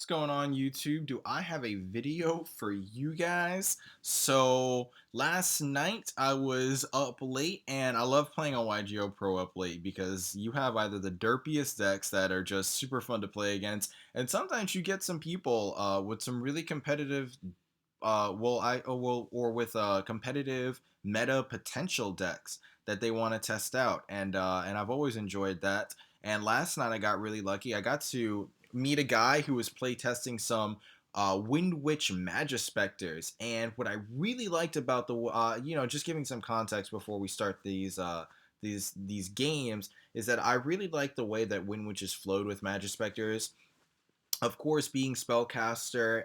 What's going on YouTube? Do I have a video for you guys? So last night I was up late and I love playing on YGO Pro up late because you have either the derpiest decks that are just super fun to play against, and sometimes you get some people with some really competitive with competitive meta potential decks that they want to test out, and I've always enjoyed that. And last night I got really lucky. I got to meet a guy who was playtesting some Wind Witch Majespectors, and what I really liked about just giving some context before we start these games, is that I really like the way that Wind Witches flowed with Majespectors. Of course, being spellcaster,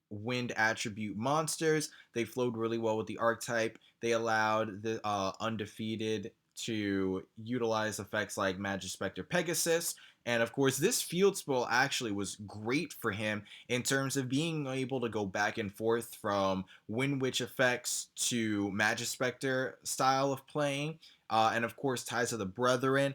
wind attribute monsters. They flowed really well with the archetype. They allowed the undefeated to utilize effects like Majespector Pegasus. And of course, this field spell actually was great for him in terms of being able to go back and forth from Wind Witch effects to Majespector style of playing. And of course, Ties of the Brethren,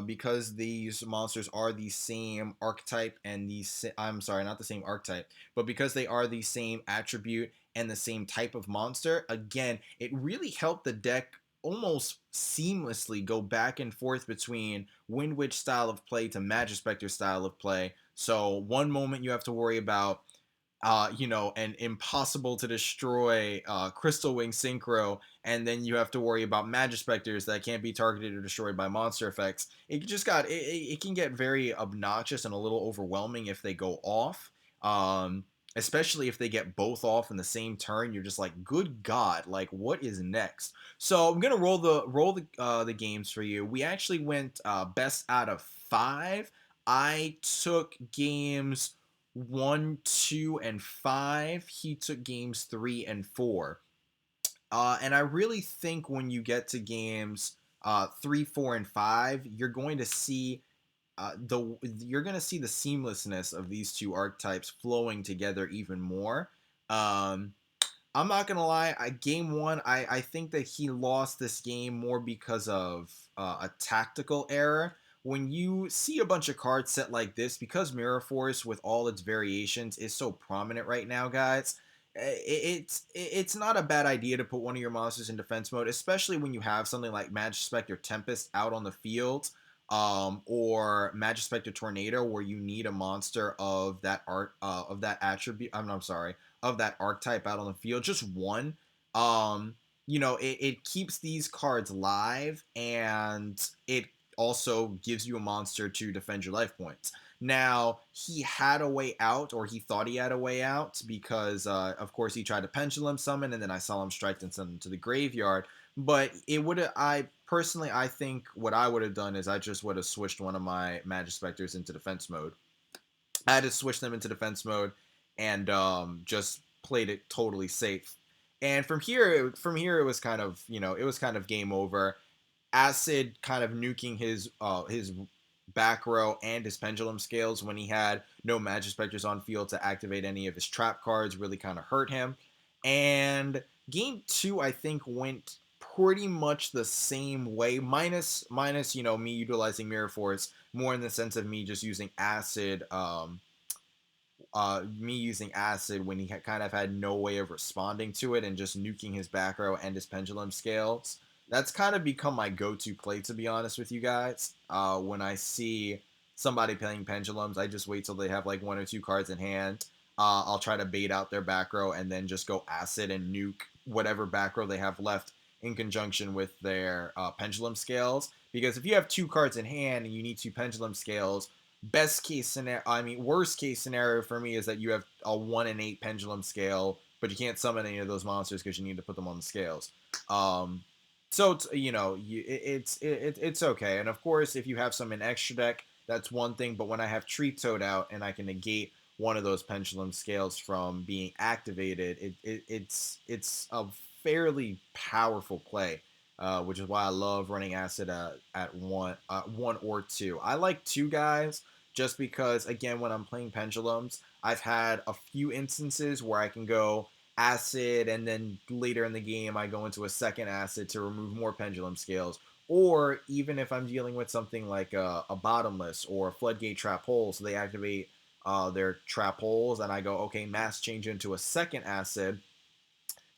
because these monsters are the same archetype and I'm sorry, not the same archetype, but because they are the same attribute and the same type of monster, again, it really helped the deck almost seamlessly go back and forth between Wind Witch style of play to Majespector style of play. So one moment you have to worry about an impossible to destroy Crystal Wing Synchro, and then you have to worry about Majespectors that can't be targeted or destroyed by monster effects. It can get very obnoxious and a little overwhelming if they go off. Especially if they get both off in the same turn, you're just like, good God, like what is next? So I'm gonna roll the games for you. We actually went best out of 5. I took games 1, 2, and 5. He took games 3 and 4. And I really think when you get to games 3, 4, and 5, you're going to see the seamlessness of these two archetypes flowing together even more. Um, I'm not gonna lie. Game one, I think that he lost this game more because of a tactical error. When you see a bunch of cards set like this, because Mirror Force with all its variations is so prominent right now, guys, it's not a bad idea to put one of your monsters in defense mode, especially when you have something like Majespector Tempest out on the field, or Majespector Tornado, where you need a monster of that of that attribute. I'm sorry, of that archetype out on the field, just one. It keeps these cards live, and it also gives you a monster to defend your life points. Now, he had a way out, or he thought he had a way out, because, of course, he tried to Pendulum Summon, and then I saw him strike and send him to the graveyard. But I think what I would have done is I just would have switched one of my Majespectors into defense mode. I had to switch them into defense mode and just played it totally safe. And from here, it was kind of game over. Acid kind of nuking his back row and his pendulum scales when he had no Magispectors on field to activate any of his trap cards really kind of hurt him. And game two, I think, went pretty much the same way, minus me utilizing Mirror Force more in the sense of me just using acid. Me using acid when he kind of had no way of responding to it and just nuking his back row and his pendulum scales. That's kind of become my go-to play, to be honest with you guys. When I see somebody playing pendulums, I just wait till they have like 1 or 2 cards in hand. I'll try to bait out their back row and then just go acid and nuke whatever back row they have left in conjunction with their pendulum scales. Because if you have 2 cards in hand and you need 2 pendulum scales, worst case scenario for me is that you have a 1 in 8 pendulum scale, but you can't summon any of those monsters because you need to put them on the scales. So it's okay. And of course, if you have some in extra deck, that's one thing. But when I have Tree Toad out and I can negate one of those pendulum scales from being activated, it's a fairly powerful play. Which is why I love running acid at one or two. I like 2 guys just because, again, when I'm playing pendulums, I've had a few instances where I can go acid and then later in the game I go into a second acid to remove more pendulum scales. Or even if I'm dealing with something like a bottomless or a floodgate trap hole, so they activate their trap holes, and I go, okay, mass change into a second acid.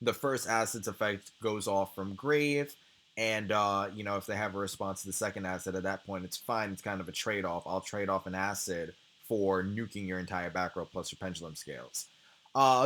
The first acid's effect goes off from grave, and if they have a response to the second acid at that point, it's fine. It's kind of a trade-off. I'll trade off an acid for nuking your entire back row plus your pendulum scales.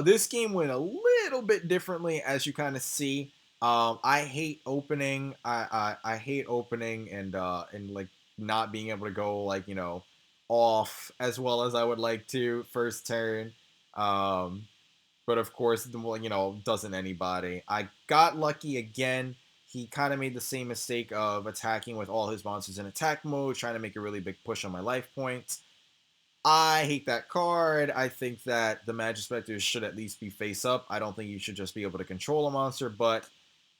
This game went a little bit differently, as you kind of see. I hate opening. I hate opening and like not being able to go like off as well as I would like to first turn. Um, but of course, doesn't anybody. I got lucky again. He kind of made the same mistake of attacking with all his monsters in attack mode, trying to make a really big push on my life points. I hate that card. I think that the Majespectors should at least be face up. I don't think you should just be able to control a monster, but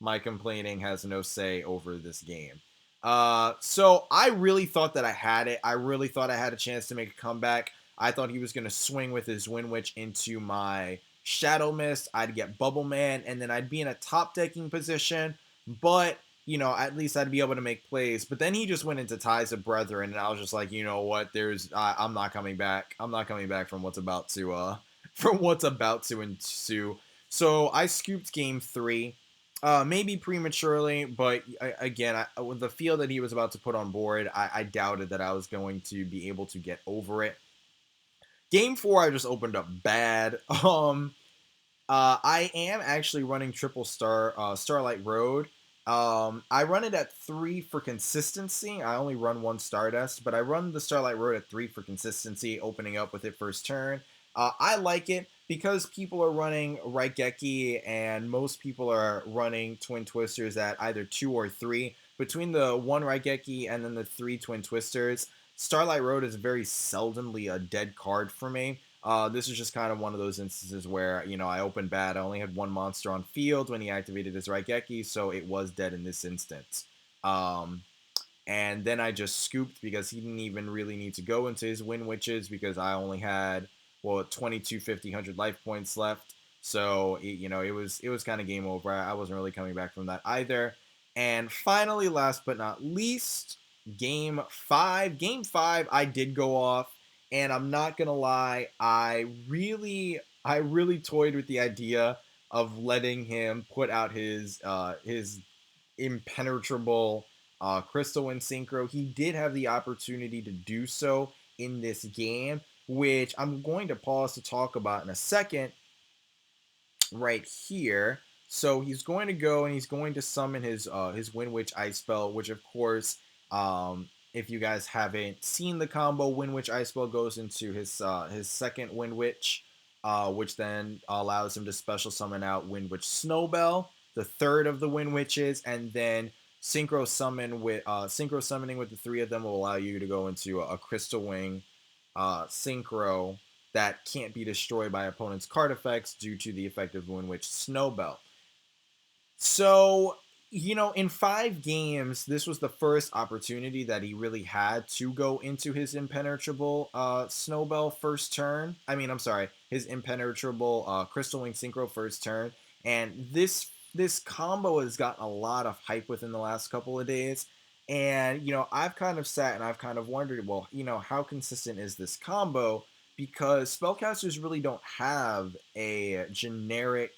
my complaining has no say over this game. So I really thought that I had it. I really thought I had a chance to make a comeback. I thought he was going to swing with his Wind Witch into my Shadow Mist. I'd get Bubble Man, and then I'd be in a top decking position. But at least I'd be able to make plays. But then he just went into Ties of Brethren, and I was just like, you know what? I'm not coming back. I'm not coming back from what's about to ensue. So I scooped game three, maybe prematurely, but again, with the feel that he was about to put on board, I doubted that I was going to be able to get over it. Game four, I just opened up bad. I am actually running Starlight Road. I run it at 3 for consistency. I only run one Stardust, but I run the Starlight Road at 3 for consistency, opening up with it first turn. I like it because people are running Raigeki and most people are running Twin Twisters at either 2 or 3. Between the 1 Raigeki and then the 3 Twin Twisters, Starlight Road is very seldomly a dead card for me. This is just kind of one of those instances where, I opened bad. I only had one monster on field when he activated his Raigeki, so it was dead in this instance. And then I just scooped because he didn't even really need to go into his Wind Witches because I only had, 22, 50, 100 life points left. So, it was kind of game over. I wasn't really coming back from that either. And finally, last but not least, game five. Game five, I did go off. And I'm not gonna lie, I really toyed with the idea of letting him put out his impenetrable Crystal and Synchro. He did have the opportunity to do so in this game, which I'm going to pause to talk about in a second right here. So he's going to go and he's going to summon his Wind Witch Ice Spell, which of course, if you guys haven't seen the combo, Wind Witch Ice Spell goes into his second Wind Witch, which then allows him to special summon out Wind Witch Snowbell, the third of the Wind Witches, and then synchro summoning with the three of them will allow you to go into a Crystal Wing synchro that can't be destroyed by opponent's card effects due to the effect of Wind Witch Snowbell. So, in 5 games, this was the first opportunity that he really had to go into his impenetrable Snowbell first turn. I'm sorry, his impenetrable Crystal Wing Synchro first turn. And this combo has gotten a lot of hype within the last couple of days. And, I've kind of sat and I've kind of wondered, well, how consistent is this combo? Because spellcasters really don't have a generic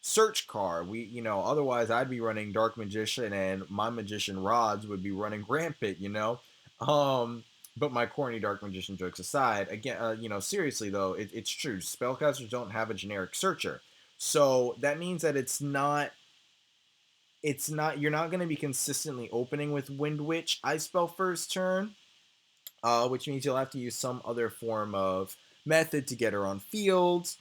search card. Otherwise I'd be running Dark Magician and my Magician Rods would be running Rampant, Um, but my corny Dark Magician jokes aside, again, seriously though, it's true. Spellcasters don't have a generic searcher. So that means that you're not going to be consistently opening with Wind Witch Ice Spell first turn, which means you'll have to use some other form of method to get her on field.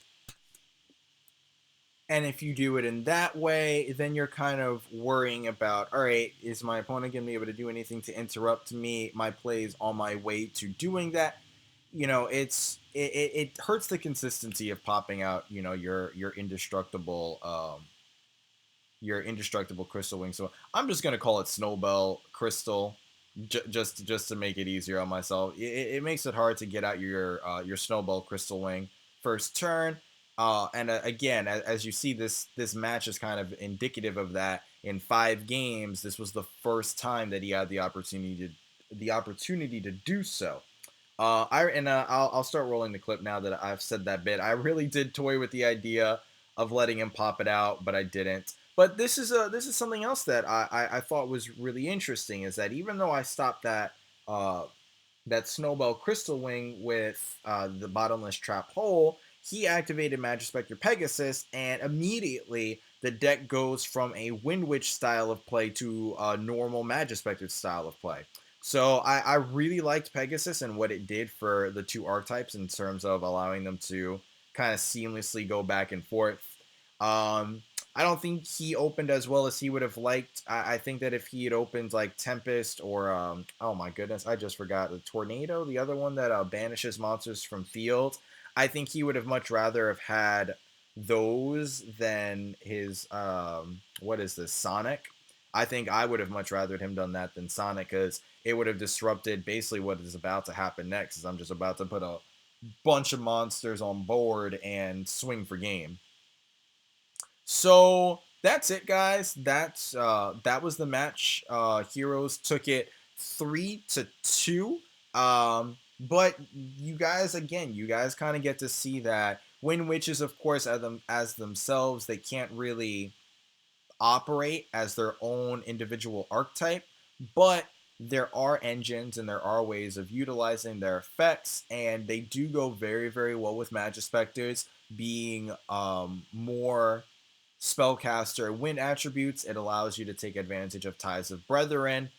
And if you do it in that way, then you're kind of worrying about, all right, is my opponent going to be able to do anything to interrupt me, my plays on my way to doing that? It hurts the consistency of popping out, your indestructible Crystal Wing. So I'm just gonna call it Snowbell Crystal, just to make it easier on myself. It makes it hard to get out your Snowbell Crystal Wing first turn. And again, as you see, this match is kind of indicative of that. In 5 games, this was the first time that he had the opportunity to do so. I'll start rolling the clip now that I've said that bit. I really did toy with the idea of letting him pop it out, but I didn't. But this is something else that I thought was really interesting is that even though I stopped uh, that Snowbell Crystal Wing with the Bottomless Trap Hole, he activated Majespector Pegasus, and immediately the deck goes from a Wind Witch style of play to a normal Majespector style of play. So I really liked Pegasus and what it did for the two archetypes in terms of allowing them to kind of seamlessly go back and forth. Um, I don't think he opened as well as he would have liked. I think that if he had opened like Tempest or oh my goodness, I just forgot the Tornado, the other one that banishes monsters from field. I think he would have much rather have had those than his what is this, Sonic. I think I would have much rather him done that than Sonic because it would have disrupted basically what is about to happen next. Is I'm just about to put a bunch of monsters on board and swing for game. So that's it, guys. That was the match. Heroes took it 3-2. But you guys, again, you guys kind of get to see that Wind Witches, of course, as themselves, they can't really operate as their own individual archetype, but there are engines and there are ways of utilizing their effects, and they do go very, very well with Majespectors being more spellcaster wind attributes. It allows you to take advantage of Ties of Brethren.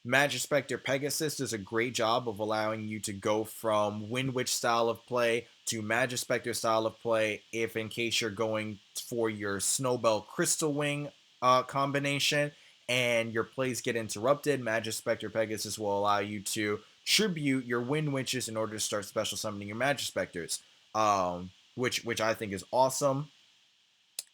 Majespector Pegasus does a great job of allowing you to go from Wind Witch style of play to Majespector style of play if in case you're going for your Snowbell Crystal Wing combination and your plays get interrupted. Majespector Pegasus will allow you to tribute your Wind Witches in order to start special summoning your Majespectors, which I think is awesome.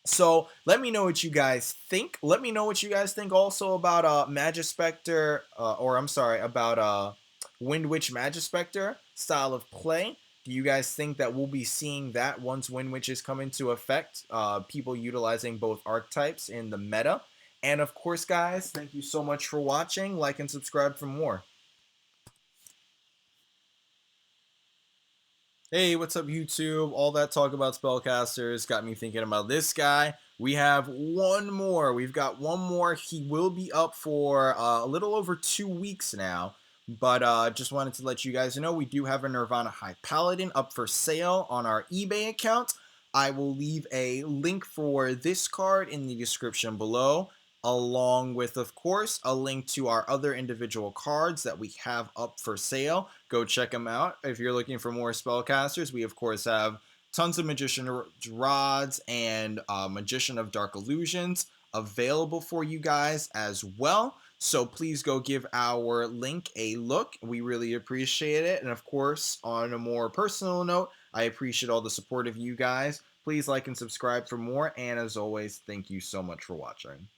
So let me know what you guys think. Let me know what you guys think also about Majespector, or I'm sorry, about Wind Witch Majespector style of play. Do you guys think that we'll be seeing that once Wind Witches come into effect? People utilizing both archetypes in the meta. And of course, guys, thank you so much for watching. Like and subscribe for more. Hey, what's up, YouTube? All that talk about spellcasters got me thinking about this guy. We have one more. We've got one more. He will be up for a little over 2 weeks now. But just wanted to let you guys know we do have a Nirvana High Paladin up for sale on our eBay account. I will leave a link for this card in the description below, along with, of course, a link to our other individual cards that we have up for sale. Go check them out. If you're looking for more spellcasters, we, of course, have tons of Magician Rods and Magician of Dark Illusions available for you guys as well. So please go give our link a look. We really appreciate it. And of course, on a more personal note, I appreciate all the support of you guys. Please like and subscribe for more. And as always, thank you so much for watching.